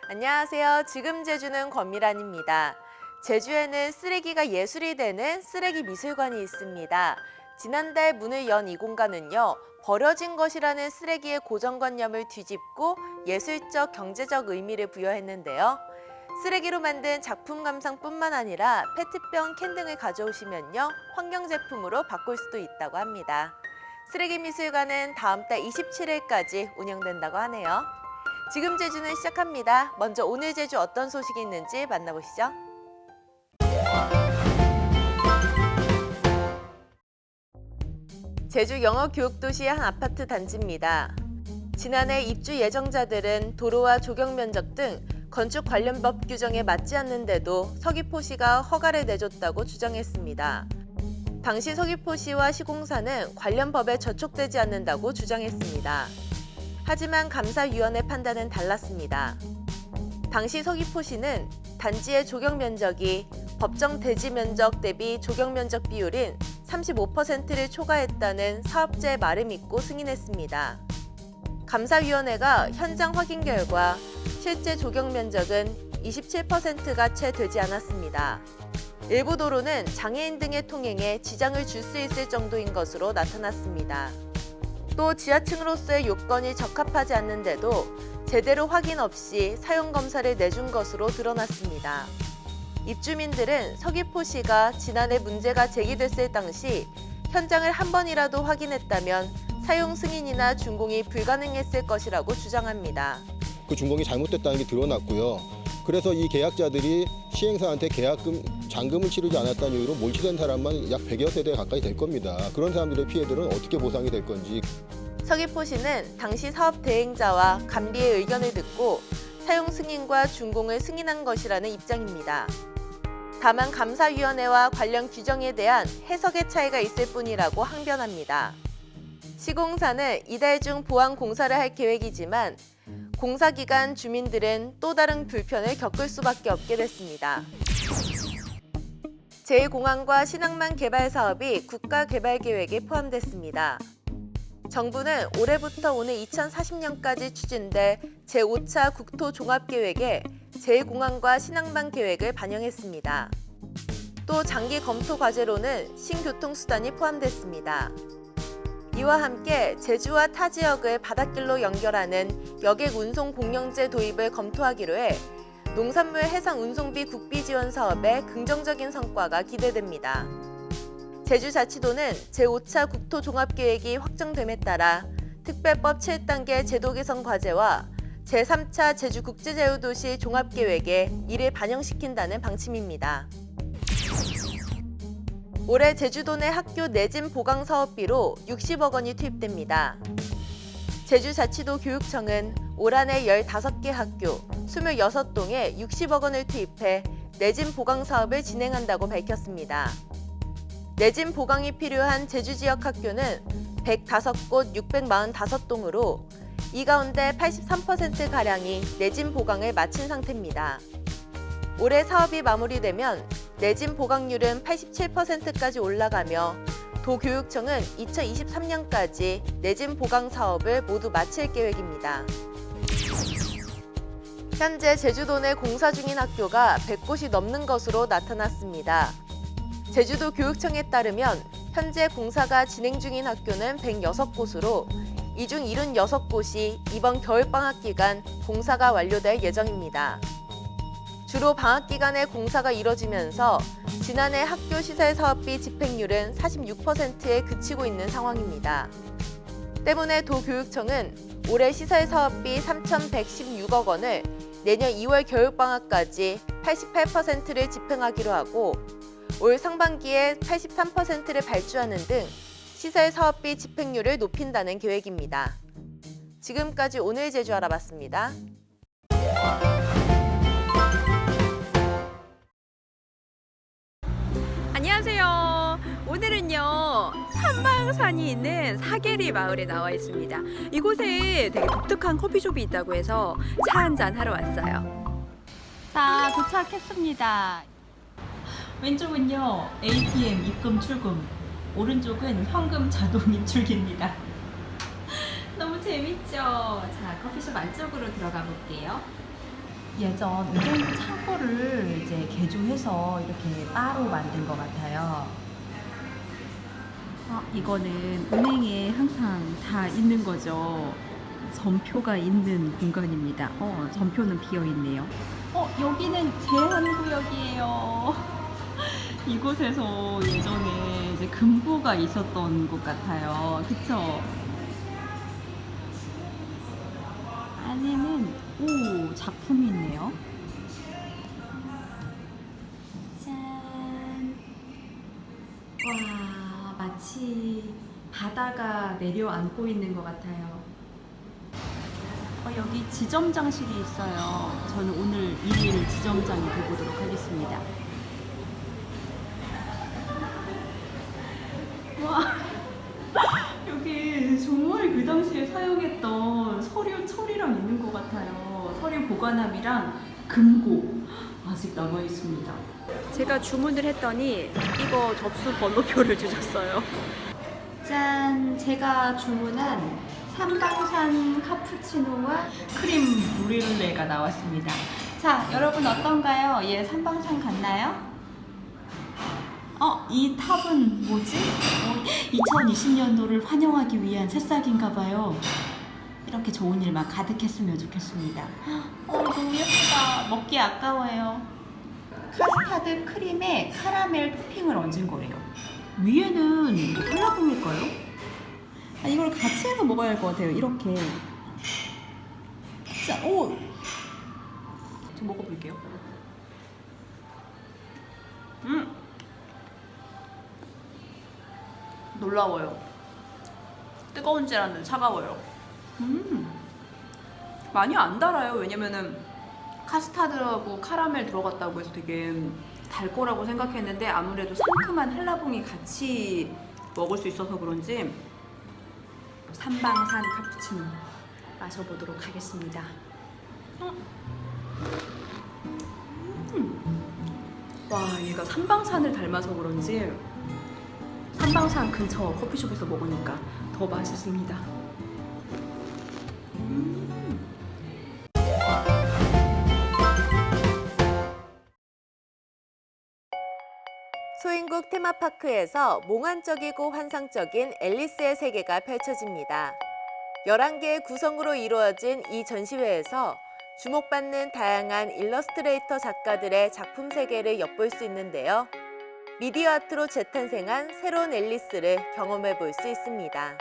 안녕하세요. 지금 제주는 권미란입니다. 제주에는 쓰레기가 예술이 되는 쓰레기 미술관이 있습니다. 지난달 문을 연 이 공간은요, 버려진 것이라는 쓰레기의 고정관념을 뒤집고 예술적, 경제적 의미를 부여했는데요. 쓰레기로 만든 작품 감상뿐만 아니라 페트병, 캔 등을 가져오시면요, 환경 제품으로 바꿀 수도 있다고 합니다. 쓰레기 미술관은 다음 달 27일까지 운영된다고 하네요. 지금 제주는 시작합니다. 먼저 오늘 제주 어떤 소식이 있는지 만나보시죠. 제주 영어교육도시의 한 아파트 단지입니다. 지난해 입주 예정자들은 도로와 조경 면적 등 건축 관련 법 규정에 맞지 않는데도 서귀포시가 허가를 내줬다고 주장했습니다. 당시 서귀포시와 시공사는 관련 법에 저촉되지 않는다고 주장했습니다. 하지만 감사위원회 판단은 달랐습니다. 당시 서귀포시는 단지의 조경 면적이 법정 대지 면적 대비 조경 면적 비율인 35%를 초과했다는 사업자의 말을 믿고 승인했습니다. 감사위원회가 현장 확인 결과 실제 조경 면적은 27%가 채 되지 않았습니다. 일부 도로는 장애인 등의 통행에 지장을 줄 수 있을 정도인 것으로 나타났습니다. 또 지하층으로서의 요건이 적합하지 않는데도 제대로 확인 없이 사용검사를 내준 것으로 드러났습니다. 입주민들은 서귀포시가 지난해 문제가 제기됐을 당시 현장을 한 번이라도 확인했다면 사용 승인이나 준공이 불가능했을 것이라고 주장합니다. 그 준공이 잘못됐다는 게 드러났고요. 그래서 이 계약자들이 시행사한테 잔금을 치르지 않았다는 이유로 몰치된 사람만 약 100여 세대 가까이 될 겁니다. 그런 사람들의 피해들은 어떻게 보상이 될 건지. 서귀포시는 당시 사업 대행자와 감리의 의견을 듣고 사용 승인과 준공을 승인한 것이라는 입장입니다. 다만 감사위원회와 관련 규정에 대한 해석의 차이가 있을 뿐이라고 항변합니다. 시공사는 이달 중 보완 공사를 할 계획이지만 공사 기간 주민들은 또 다른 불편을 겪을 수밖에 없게 됐습니다. 제1공항과 신항만 개발 사업이 국가개발계획에 포함됐습니다. 정부는 올해부터 오는 2040년까지 추진될 제5차 국토종합계획에 제1공항과 신항만 계획을 반영했습니다. 또 장기 검토 과제로는 신교통수단이 포함됐습니다. 이와 함께 제주와 타 지역을 바닷길로 연결하는 여객 운송 공영제 도입을 검토하기로 해 농산물 해상 운송비 국비 지원 사업에 긍정적인 성과가 기대됩니다. 제주자치도는 제5차 국토종합계획이 확정됨에 따라 특별법 7단계 제도 개선 과제와 제3차 제주국제자유도시 종합계획에 이를 반영시킨다는 방침입니다. 올해 제주도 내 학교 내진 보강 사업비로 60억 원이 투입됩니다. 제주자치도 교육청은 올 한해 15개 학교 26동에 60억 원을 투입해 내진 보강 사업을 진행한다고 밝혔습니다. 내진 보강이 필요한 제주 지역 학교는 105곳 645동으로 이 가운데 83%가량이 내진 보강을 마친 상태입니다. 올해 사업이 마무리되면 내진 보강률은 87%까지 올라가며 도교육청은 2023년까지 내진 보강 사업을 모두 마칠 계획입니다. 현재 제주도 내 공사 중인 학교가 100곳이 넘는 것으로 나타났습니다. 제주도 교육청에 따르면 현재 공사가 진행 중인 학교는 106곳으로 이 중 76곳이 이번 겨울방학 기간 공사가 완료될 예정입니다. 주로 방학 기간에 공사가 이뤄지면서 지난해 학교 시설 사업비 집행률은 46%에 그치고 있는 상황입니다. 때문에 도교육청은 올해 시설 사업비 3,116억 원을 내년 2월 겨울방학까지 88%를 집행하기로 하고 올 상반기에 83%를 발주하는 등 시설 사업비 집행률을 높인다는 계획입니다. 지금까지 오늘 제주 알아봤습니다. 안녕하세요. 오늘은요 삼방산이 있는 사계리 마을에 나와 있습니다. 이곳에 되게 독특한 커피숍이 있다고 해서 차 한잔 하러 왔어요. 자, 도착했습니다. 왼쪽은요 ATM 입금 출금, 오른쪽은 현금 자동 입출기입니다. 너무 재밌죠? 자, 커피숍 안쪽으로 들어가 볼게요. 예전 은행 창고를 이제 개조해서 이렇게 바로 만든 것 같아요. 이거는 은행에 항상 다 있는 거죠. 전표가 있는 공간입니다. 전표는 비어 있네요. 여기는 제한구역이에요. 이곳에서 예전에 이제 금고가 있었던 곳 같아요. 그쵸? 안에는 작품이 있네요. 짠. 와, 마치 바다가 내려앉고 있는 것 같아요. 여기 지점장실이 있어요. 저는 오늘 일일 지점장이 돼보도록 하겠습니다. 와, 여기 정말 그 당시에 사용했던 서류 처리랑 있는 것 같아요. 서류 보관함이랑 금고 아직 남아 있습니다. 제가 주문을 했더니 이거 접수 번호표를 주셨어요. 짠! 제가 주문한 삼방산 카푸치노와 크림 브릴레가 나왔습니다. 자, 여러분 어떤가요? 예, 삼방산 같나요? 이 탑은 뭐지? 2020년도를 환영하기 위한 새싹인가 봐요. 이렇게 좋은 일만 가득했으면 좋겠습니다. 너무 예쁘다. 먹기 아까워요. 카스타드 크림에 카라멜 토핑을 얹은 거래요. 위에는 한라봉일까요? 이걸 같이 해서 먹어야 할 것 같아요. 이렇게. 자, 좀 먹어볼게요. 놀라워요. 뜨거운 줄 알았는데 차가워요. 많이 안 달아요. 왜냐면은 카스타드하고 카라멜 들어갔다고 해서 되게 달 거라고 생각했는데 아무래도 상큼한 한라봉이 같이 먹을 수 있어서 그런지 삼방산 카푸치노 마셔보도록 하겠습니다. 와, 얘가 삼방산을 닮아서 그런지 삼방산 근처 커피숍에서 먹으니까 더 맛있습니다. 소인국 테마파크에서 몽환적이고 환상적인 앨리스의 세계가 펼쳐집니다. 11개의 구성으로 이루어진 이 전시회에서 주목받는 다양한 일러스트레이터 작가들의 작품 세계를 엿볼 수 있는데요. 미디어 아트로 재탄생한 새로운 앨리스를 경험해 볼 수 있습니다.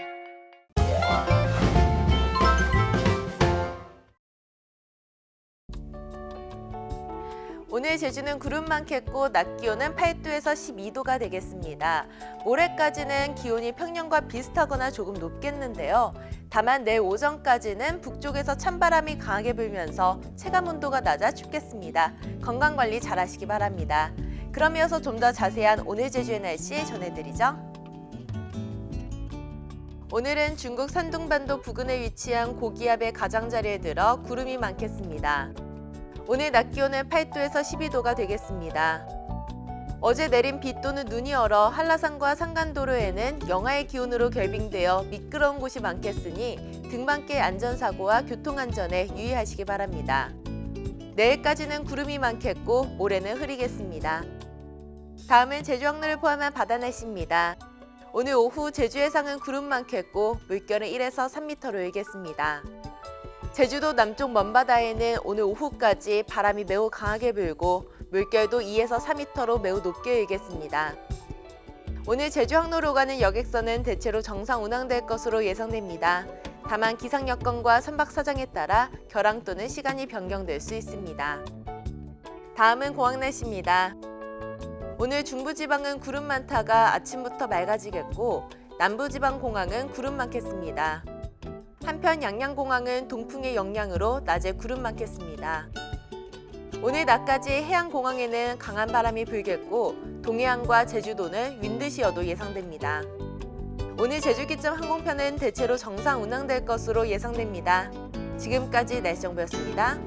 오늘 제주는 구름 많겠고 낮 기온은 8도에서 12도가 되겠습니다. 모레까지는 기온이 평년과 비슷하거나 조금 높겠는데요. 다만 내일 오전까지는 북쪽에서 찬바람이 강하게 불면서 체감 온도가 낮아 춥겠습니다. 건강관리 잘 하시기 바랍니다. 그럼 이어서 좀 더 자세한 오늘 제주의 날씨 전해드리죠. 오늘은 중국 산둥반도 부근에 위치한 고기압의 가장자리에 들어 구름이 많겠습니다. 오늘 낮 기온은 8도에서 12도가 되겠습니다. 어제 내린 비 또는 눈이 얼어 한라산과 산간도로에는 영하의 기온으로 결빙되어 미끄러운 곳이 많겠으니 등반길 안전사고와 교통안전에 유의하시기 바랍니다. 내일까지는 구름이 많겠고 모레는 흐리겠습니다. 다음은 제주 항로를 포함한 바다 날씨입니다. 오늘 오후 제주 해상은 구름 많겠고 물결은 1에서 3m로 일겠습니다. 제주도 남쪽 먼바다에는 오늘 오후까지 바람이 매우 강하게 불고 물결도 2에서 4m로 매우 높게 일겠습니다. 오늘 제주 항로로 가는 여객선은 대체로 정상 운항될 것으로 예상됩니다. 다만 기상 여건과 선박 사정에 따라 결항 또는 시간이 변경될 수 있습니다. 다음은 공항 날씨입니다. 오늘 중부지방은 구름 많다가 아침부터 맑아지겠고 남부지방 공항은 구름 많겠습니다. 한편 양양공항은 동풍의 영향으로 낮에 구름 많겠습니다. 오늘 낮까지 해안공항에는 강한 바람이 불겠고 동해안과 제주도는 윈드시어도 예상됩니다. 오늘 제주기점 항공편은 대체로 정상 운항될 것으로 예상됩니다. 지금까지 날씨 정보였습니다.